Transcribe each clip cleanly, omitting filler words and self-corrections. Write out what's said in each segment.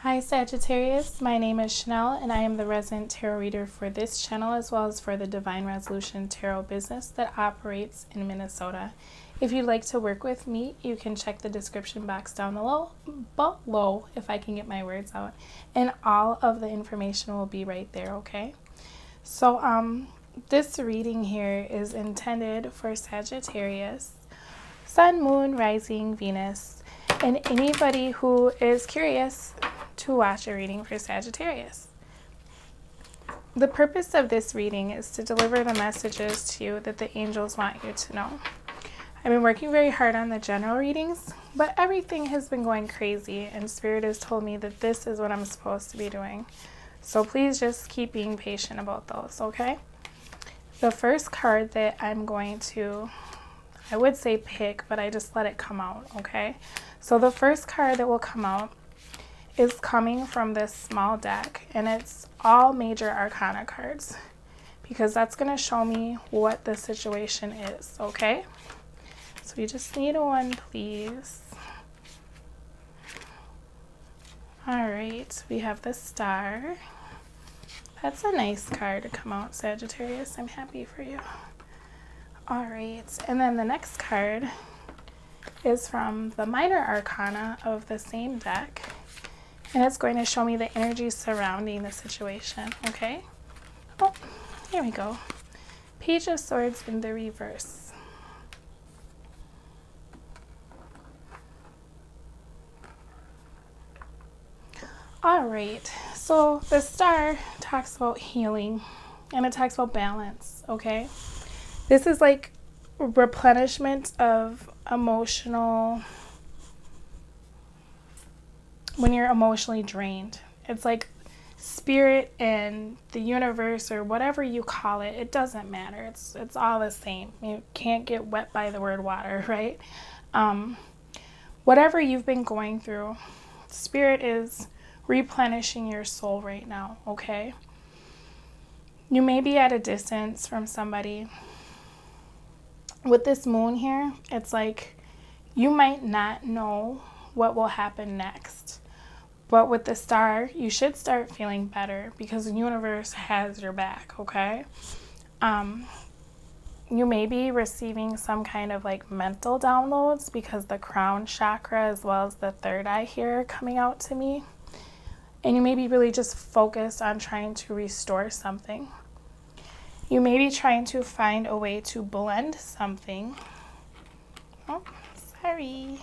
Hi Sagittarius, my name is Chanel and I am the resident tarot reader for this channel as well as for the Divine Resolution Tarot business that operates in Minnesota. If you'd like to work with me, you can check the description box down below if I can get my words out, and all of the information will be right there, okay? So this reading here is intended for Sagittarius, Sun, Moon, Rising, Venus, and anybody who is curious to watch a reading for Sagittarius. The purpose of this reading is to deliver the messages to you that the angels want you to know. I've been working very hard on the general readings, but everything has been going crazy and Spirit has told me that this is what I'm supposed to be doing. So please just keep being patient about those, okay? The first card that I'm going to, I would say pick, but I just let it come out, okay? So the first card that will come out is coming from this small deck, and it's all major arcana cards because that's going to show me what the situation is, okay? So we just need one, please. All right, we have the Star. That's a nice card to come out, Sagittarius. I'm happy for you. All right, and then the next card is from the minor arcana of the same deck. And it's going to show me the energy surrounding the situation, okay? Oh, here we go. Page of Swords in the reverse. All right, so the Star talks about healing and it talks about balance, okay? This is like replenishment of emotional, when you're emotionally drained. It's like spirit and the universe or whatever you call it, it doesn't matter. It's all the same. You can't get wet by the word water, right? Whatever you've been going through, Spirit is replenishing your soul right now, okay? You may be at a distance from somebody. With this moon here, it's like you might not know what will happen next. But with the Star, you should start feeling better because the universe has your back, okay? You may be receiving some kind of like mental downloads because the crown chakra as well as the third eye here are coming out to me. And you may be really just focused on trying to restore something. You may be trying to find a way to blend something. Oh, sorry.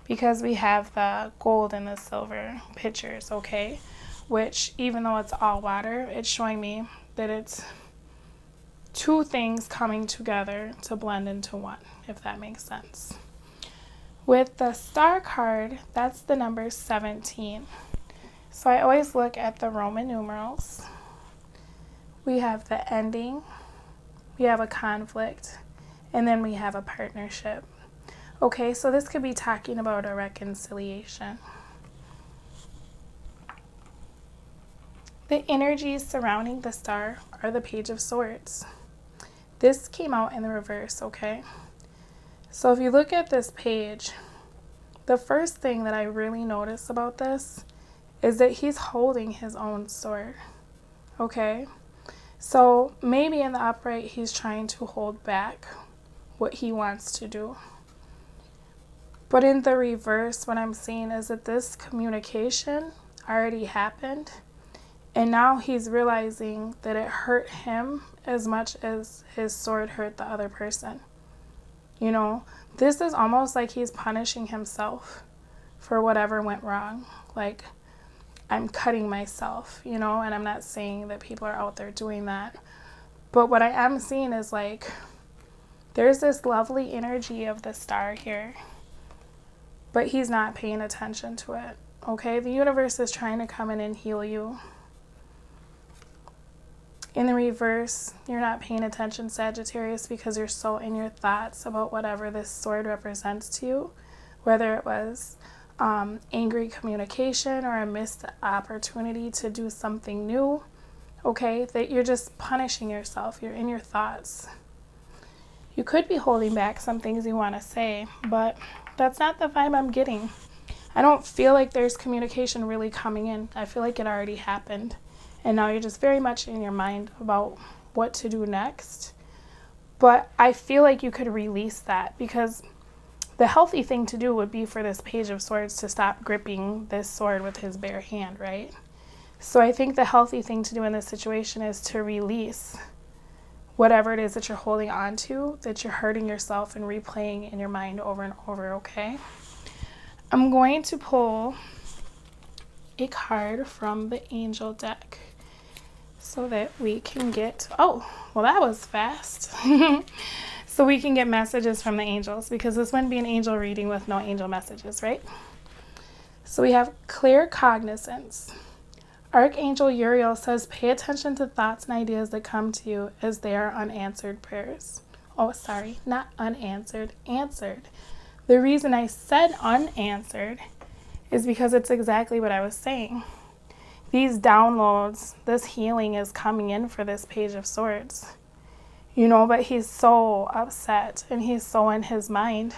Because we have the gold and the silver pictures, okay? Which, even though it's all water, it's showing me that it's two things coming together to blend into one, if that makes sense. With the Star card, that's the number 17. So I always look at the Roman numerals. We have the ending, we have a conflict, and then we have a partnership. Okay, so this could be talking about a reconciliation. The energies surrounding the Star are the Page of Swords. This came out in the reverse, okay? So if you look at this page, the first thing that I really notice about this is that he's holding his own sword, okay? So maybe in the upright, he's trying to hold back what he wants to do. But in the reverse, what I'm seeing is that this communication already happened. And now he's realizing that it hurt him as much as his sword hurt the other person. You know, this is almost like he's punishing himself for whatever went wrong. Like, I'm cutting myself, you know, and I'm not saying that people are out there doing that. But what I am seeing is like, there's this lovely energy of the Star here. But he's not paying attention to it, okay? The universe is trying to come in and heal you. In the reverse, you're not paying attention, Sagittarius, because you're so in your thoughts about whatever this sword represents to you, whether it was angry communication or a missed opportunity to do something new, okay? That you're just punishing yourself. You're in your thoughts. You could be holding back some things you want to say, but that's not the vibe I'm getting. I don't feel like there's communication really coming in. I feel like it already happened. And now you're just very much in your mind about what to do next. But I feel like you could release that, because the healthy thing to do would be for this Page of Swords to stop gripping this sword with his bare hand, right? So I think the healthy thing to do in this situation is to release whatever it is that you're holding on to, that you're hurting yourself and replaying in your mind over and over, okay? I'm going to pull a card from the angel deck so that we can get, oh, well, that was fast. So we can get messages from the angels, because this wouldn't be an angel reading with no angel messages, right? So we have clear cognizance. Archangel Uriel says, pay attention to thoughts and ideas that come to you, as they are unanswered prayers. Oh, sorry, not unanswered, answered. The reason I said unanswered is because it's exactly what I was saying. These downloads, this healing is coming in for this Page of Swords. You know, but he's so upset and he's so in his mind.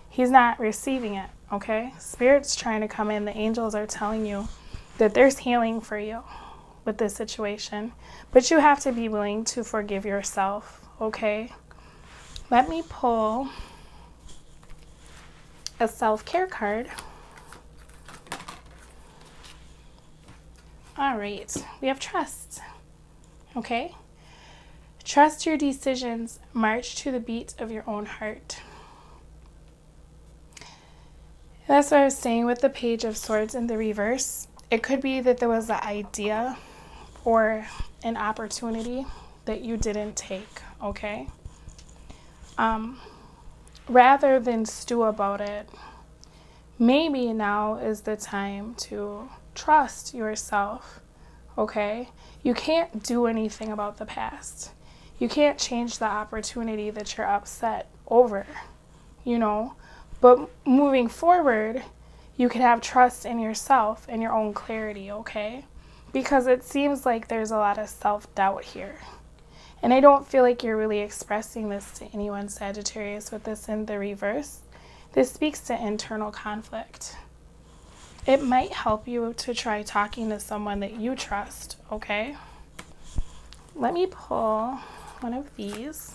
He's not receiving it, okay? Spirit's trying to come in. The angels are telling you that there's healing for you with this situation. But you have to be willing to forgive yourself, okay? Let me pull a self-care card. All right, we have trust, okay? Trust your decisions. March to the beat of your own heart. That's what I was saying with the Page of Swords in the reverse. It could be that there was an idea or an opportunity that you didn't take, okay? Rather than stew about it, maybe now is the time to trust yourself, okay? You can't do anything about the past. You can't change the opportunity that you're upset over, you know? But moving forward, you can have trust in yourself and your own clarity, okay? Because it seems like there's a lot of self-doubt here. And I don't feel like you're really expressing this to anyone, Sagittarius, with this in the reverse. This speaks to internal conflict. It might help you to try talking to someone that you trust, okay? Let me pull one of these,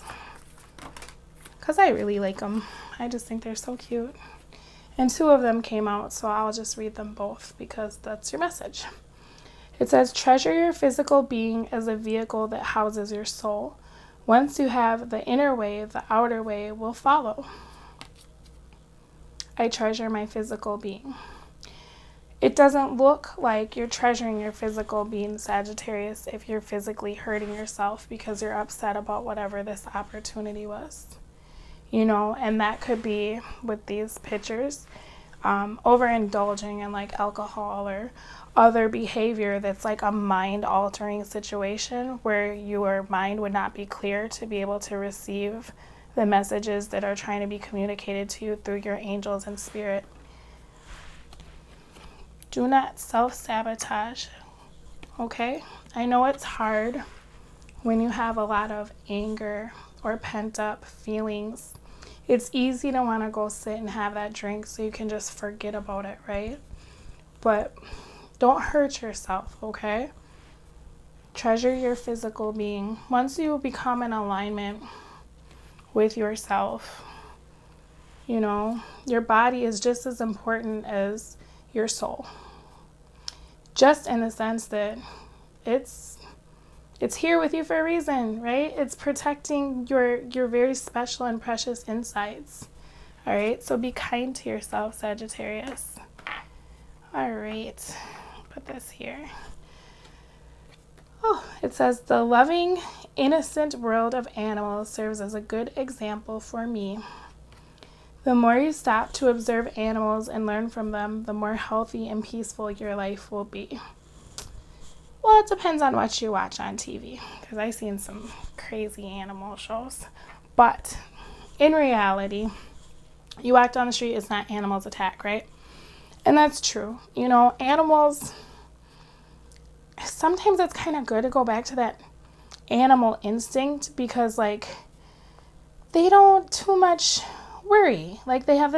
because I really like them. I just think they're so cute. And two of them came out, so I'll just read them both because that's your message. It says, treasure your physical being as a vehicle that houses your soul. Once you have the inner way, the outer way will follow. I treasure my physical being. It doesn't look like you're treasuring your physical being, Sagittarius, if you're physically hurting yourself because you're upset about whatever this opportunity was. You know, and that could be with these pictures, overindulging in like alcohol or other behavior that's like a mind-altering situation where your mind would not be clear to be able to receive the messages that are trying to be communicated to you through your angels and spirit. Do not self-sabotage, okay? I know it's hard when you have a lot of anger or pent-up feelings. It's easy to want to go sit and have that drink so you can just forget about it, right? But don't hurt yourself, okay? Treasure your physical being. Once you become in alignment with yourself, you know, your body is just as important as your soul. Just in the sense that it's here with you for a reason, right? It's protecting your very special and precious insights. All right, so be kind to yourself, Sagittarius. All right, put this here. Oh, it says, the loving, innocent world of animals serves as a good example for me. The more you stop to observe animals and learn from them, the more healthy and peaceful your life will be. Well, it depends on what you watch on TV, because I've seen some crazy animal shows. But in reality, you walk down the street, it's not animals attack, right? And that's true. You know, animals, sometimes it's kind of good to go back to that animal instinct, because like they don't too much worry. Like they have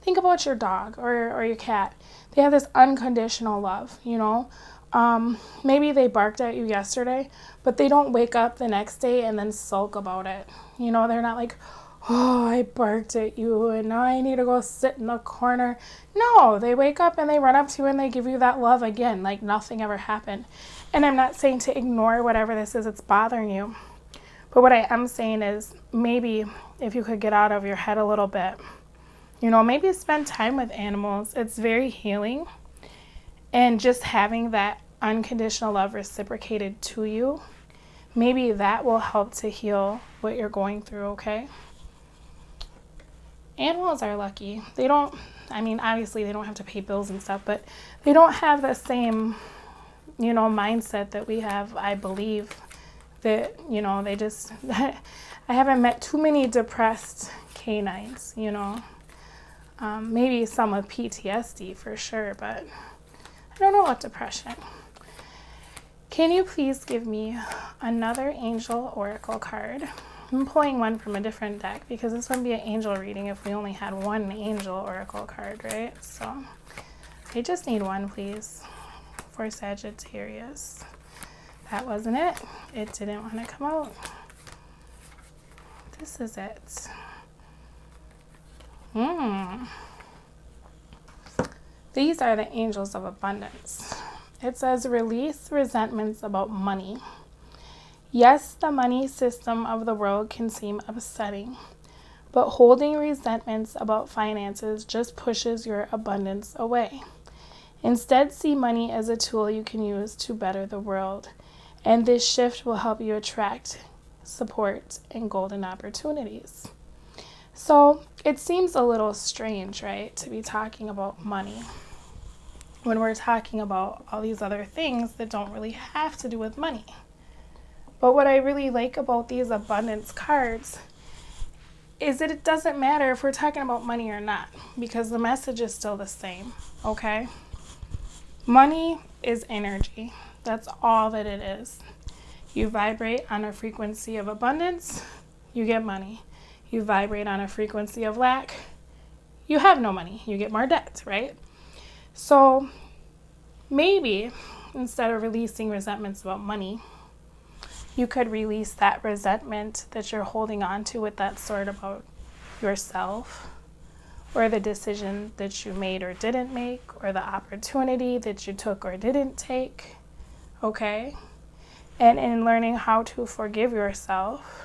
think about your dog or your cat. They have this unconditional love, you know. Maybe they barked at you yesterday, but they don't wake up the next day and then sulk about it. You know, they're not like, oh, I barked at you and now I need to go sit in the corner. No, they wake up and they run up to you and they give you that love again, like nothing ever happened. And I'm not saying to ignore whatever this is that's bothering you. But what I am saying is maybe if you could get out of your head a little bit, you know, maybe spend time with animals. It's very healing. And just having that unconditional love reciprocated to you, maybe that will help to heal what you're going through, okay? Animals are lucky. They don't, I mean, obviously they don't have to pay bills and stuff, but they don't have the same, you know, mindset that we have, I believe. That, you know, they just, I haven't met too many depressed canines, you know. Maybe some with PTSD for sure, but I don't know about depression. Can you please give me another angel oracle card? I'm pulling one from a different deck because this wouldn't be an angel reading if we only had one angel oracle card, right? So I just need one, please, for Sagittarius. That wasn't it. It didn't want to come out. This is it. These are the angels of abundance. It says release resentments about money. Yes, the money system of the world can seem upsetting, but holding resentments about finances just pushes your abundance away. Instead, see money as a tool you can use to better the world, and this shift will help you attract support and golden opportunities. So it seems a little strange, right, to be talking about money when we're talking about all these other things that don't really have to do with money. But what I really like about these abundance cards is that it doesn't matter if we're talking about money or not, because the message is still the same, okay? Money is energy. That's all that it is. You vibrate on a frequency of abundance, you get money. You vibrate on a frequency of lack, you have no money. You get more debt, right? So maybe instead of releasing resentments about money, you could release that resentment that you're holding on to with that sort about yourself, or the decision that you made or didn't make, or the opportunity that you took or didn't take, okay? And in learning how to forgive yourself,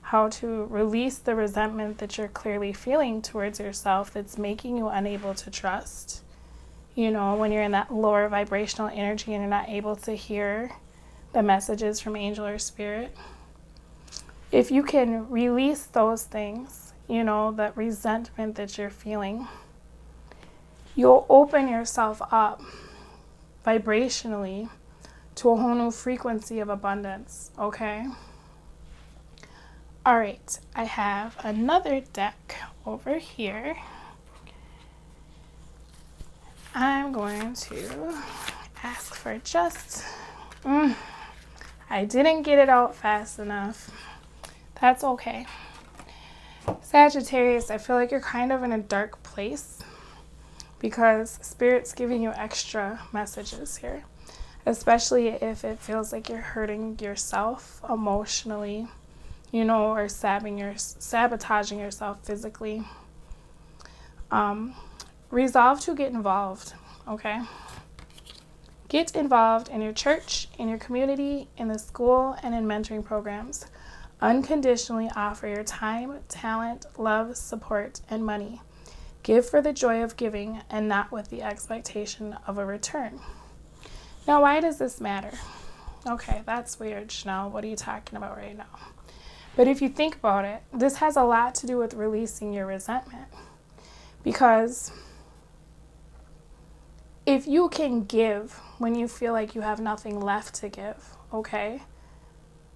how to release the resentment that you're clearly feeling towards yourself that's making you unable to trust, you know, when you're in that lower vibrational energy and you're not able to hear the messages from angel or spirit. If you can release those things, you know, that resentment that you're feeling, you'll open yourself up vibrationally to a whole new frequency of abundance, okay? All right, I have another deck over here. I'm going to ask for just, I didn't get it out fast enough. That's okay. Sagittarius, I feel like you're kind of in a dark place because Spirit's giving you extra messages here, especially if it feels like you're hurting yourself emotionally, you know, or sabotaging yourself physically. Resolve to get involved, okay? Get involved in your church, in your community, in the school, and in mentoring programs. Unconditionally offer your time, talent, love, support, and money. Give for the joy of giving and not with the expectation of a return. Now, why does this matter? Okay, that's weird, Chanel. What are you talking about right now? But if you think about it, this has a lot to do with releasing your resentment. Because if you can give when you feel like you have nothing left to give, okay,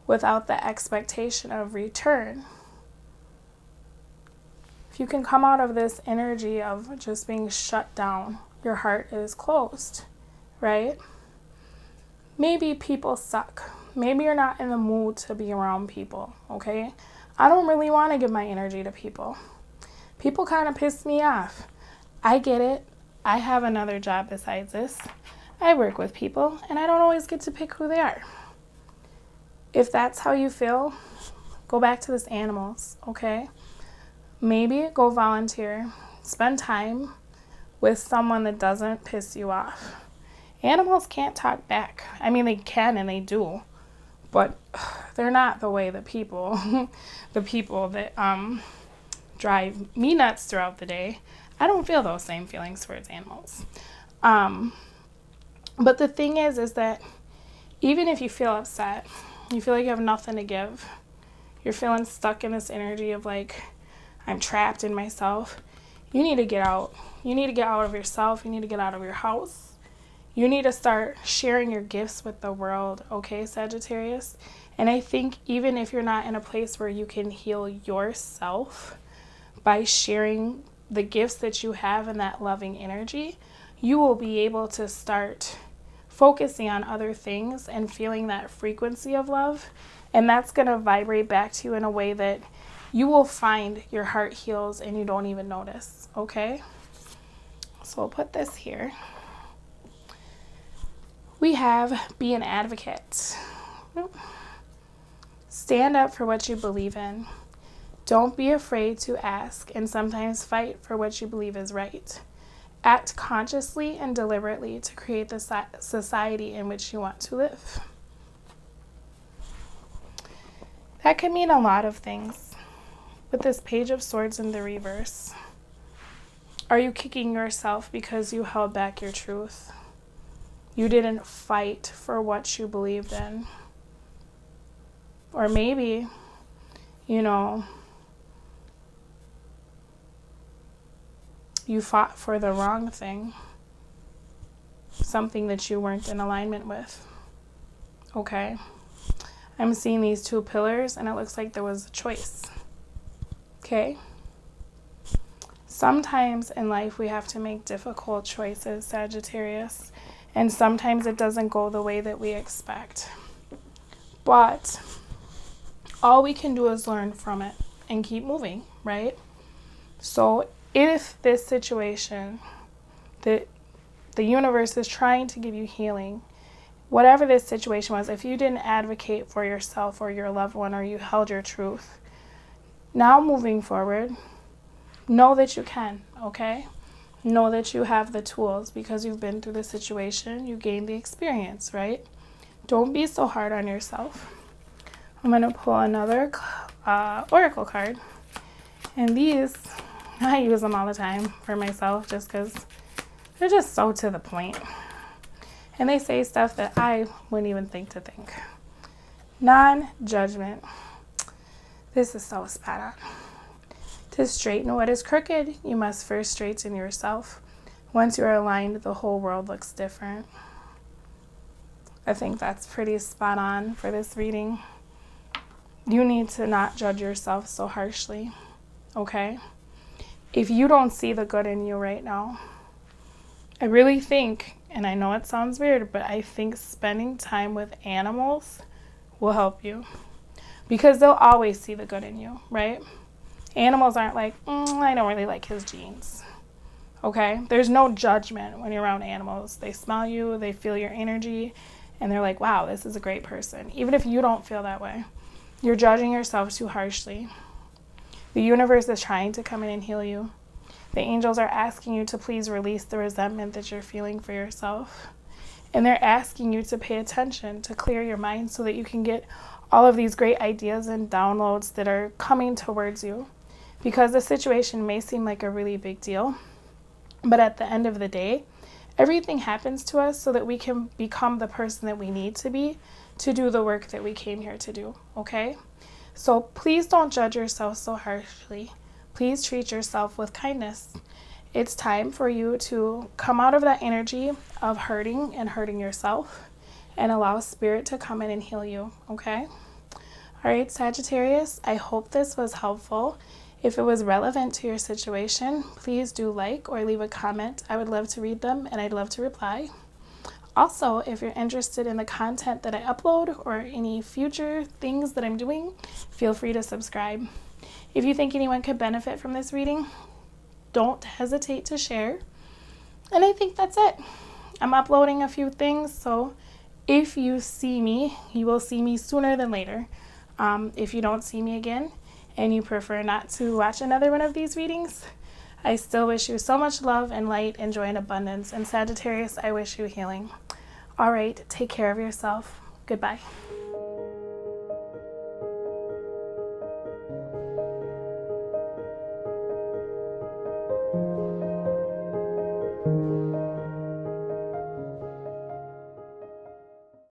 without the expectation of return, if you can come out of this energy of just being shut down, your heart is closed, right? Maybe people suck. Maybe you're not in the mood to be around people, okay? I don't really want to give my energy to people. People kind of piss me off. I get it. I have another job besides this. I work with people, and I don't always get to pick who they are. If that's how you feel, go back to this animals, okay? Maybe go volunteer. Spend time with someone that doesn't piss you off. Animals can't talk back. I mean, they can and they do, but they're not the way that people, the people that drive me nuts throughout the day. I don't feel those same feelings towards animals. But the thing is that even if you feel upset, you feel like you have nothing to give, you're feeling stuck in this energy of like, I'm trapped in myself, you need to get out. You need to get out of yourself. You need to get out of your house. You need to start sharing your gifts with the world, okay, Sagittarius? And I think even if you're not in a place where you can heal yourself by sharing the gifts that you have in that loving energy, you will be able to start focusing on other things and feeling that frequency of love. And that's going to vibrate back to you in a way that you will find your heart heals and you don't even notice, okay? So I'll put this here. We have be an advocate. Stand up for what you believe in. Don't be afraid to ask and sometimes fight for what you believe is right. Act consciously and deliberately to create the society in which you want to live. That can mean a lot of things. With this Page of Swords in the reverse, are you kicking yourself because you held back your truth? You didn't fight for what you believed in. Or maybe, you fought for the wrong thing, something that you weren't in alignment with. Okay? I'm seeing these two pillars, and it looks like there was a choice. Okay? Sometimes in life we have to make difficult choices, Sagittarius, and sometimes it doesn't go the way that we expect. But all we can do is learn from it and keep moving, right? So if this situation that the universe is trying to give you healing, whatever this situation was, if you didn't advocate for yourself or your loved one or you held your truth, now moving forward, know that you can, okay? Know that you have the tools because you've been through the situation, you gained the experience, right? Don't be so hard on yourself. I'm going to pull another oracle card. And these, I use them all the time for myself just because they're just so to the point. And they say stuff that I wouldn't even think to think. Non-judgment. This is so spot on. To straighten what is crooked, you must first straighten yourself. Once you are aligned, the whole world looks different. I think that's pretty spot on for this reading. You need to not judge yourself so harshly, okay? If you don't see the good in you right now, I really think, and I know it sounds weird, but I think spending time with animals will help you. Because they'll always see the good in you, right? Animals aren't like, I don't really like his jeans. Okay? There's no judgment when you're around animals. They smell you, they feel your energy, and they're like, wow, this is a great person. Even if you don't feel that way. You're judging yourself too harshly. The universe is trying to come in and heal you. The angels are asking you to please release the resentment that you're feeling for yourself. And they're asking you to pay attention, to clear your mind so that you can get all of these great ideas and downloads that are coming towards you. Because the situation may seem like a really big deal, but at the end of the day, everything happens to us so that we can become the person that we need to be to do the work that we came here to do, okay? So please don't judge yourself so harshly. Please treat yourself with kindness. It's time for you to come out of that energy of hurting and hurting yourself and allow spirit to come in and heal you, okay? All right, Sagittarius, I hope this was helpful. If it was relevant to your situation, please do like or leave a comment. I would love to read them and I'd love to reply. Also, if you're interested in the content that I upload or any future things that I'm doing, feel free to subscribe. If you think anyone could benefit from this reading, don't hesitate to share. And I think that's it. I'm uploading a few things, so if you see me, you will see me sooner than later. If you don't see me again and you prefer not to watch another one of these readings, I still wish you so much love and light and joy and abundance. And Sagittarius, I wish you healing. All right, take care of yourself. Goodbye.